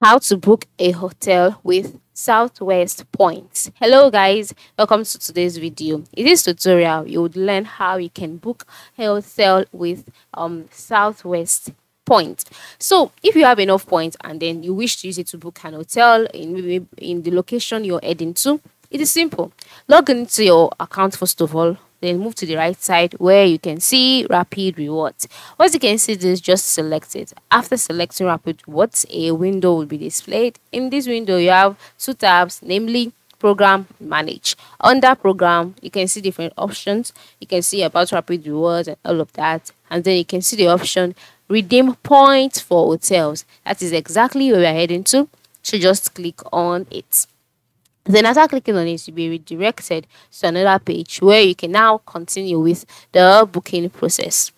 How to book a hotel with Southwest points. Hello guys, welcome to today's video. In this tutorial, you would learn how you can book a hotel with Southwest points. So if you have enough points and then you wish to use it to book an hotel in maybe in the location you're heading to, it is simple. Log into your account first of all, then move to the right side where you can see rapid rewards. Once you can see this, just select it. After selecting rapid rewards, a window will be displayed. In this window, you have two tabs, namely program manage. Under program, you can see different options. You can see about rapid rewards and all of that, and then you can see the option redeem points for hotels. That is exactly where we are heading to, so just click on it. Then after clicking on it, you'll be redirected to another page where you can now continue with the booking process.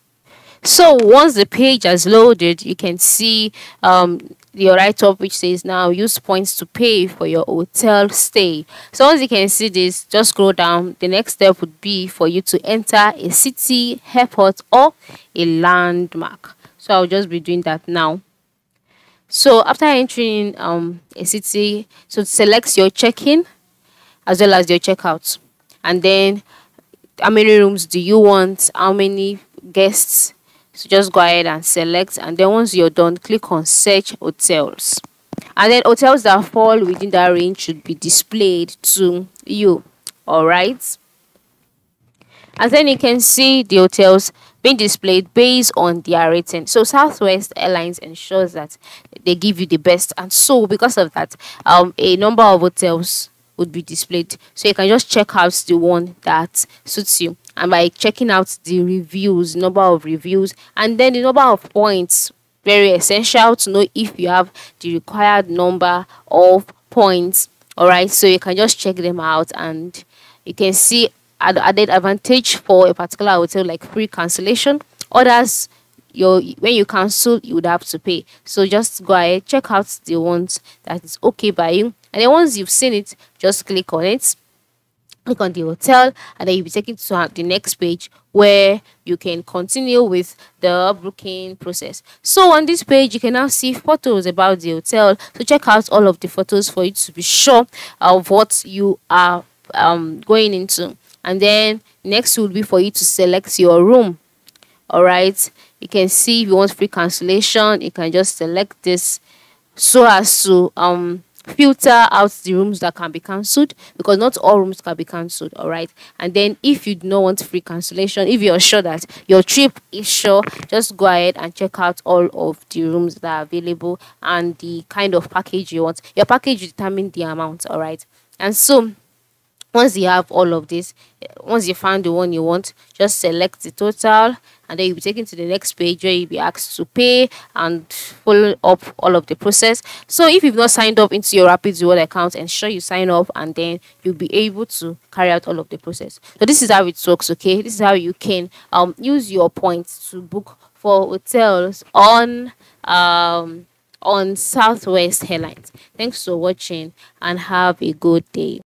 So once the page has loaded, you can see your right up which says now use points to pay for your hotel stay. So once you can see this, just scroll down. The next step would be for you to enter a city, airport, or a landmark. So I'll just be doing that now. So after entering a city, so select your check-in as well as your checkout, and then how many rooms do you want, how many guests. So just go ahead and select, and then once you're done, click on search hotels, and then hotels that fall within that range should be displayed to you. All right, and then you can see the hotels being displayed based on their rating. So Southwest Airlines ensures that they give you the best, and so because of that, a number of hotels would be displayed. So you can just check out the one that suits you, and by checking out the reviews, number of reviews, and then the number of points, very essential to know if you have the required number of points. All right, so you can just check them out, and you can see added advantage for a particular hotel like free cancellation. Others, when you cancel, you would have to pay. So just go ahead, check out the ones that is okay by you, and then once you've seen it, just click on it, click on the hotel, and then you'll be taken to the next page where you can continue with the booking process. So on this page, you can now see photos about the hotel. So check out all of the photos for you to be sure of what you are going into. And then next would be for you to select your room. All right, you can see if you want free cancellation, you can just select this so as to filter out the rooms that can be cancelled, because not all rooms can be cancelled. All right, and then if you do not want free cancellation, if you're sure that your trip is sure, just go ahead and check out all of the rooms that are available and the kind of package you want. Your package will determine the amount. All right, and so once you have all of this, once you found the one you want, just select the total, and then you'll be taken to the next page where you'll be asked to pay and follow up all of the process. So if you've not signed up into your Rapid Reward account, ensure you sign up, and then you'll be able to carry out all of the process. So this is how it works. Okay, this is how you can use your points to book for hotels on Southwest Airlines. Thanks for watching and have a good day.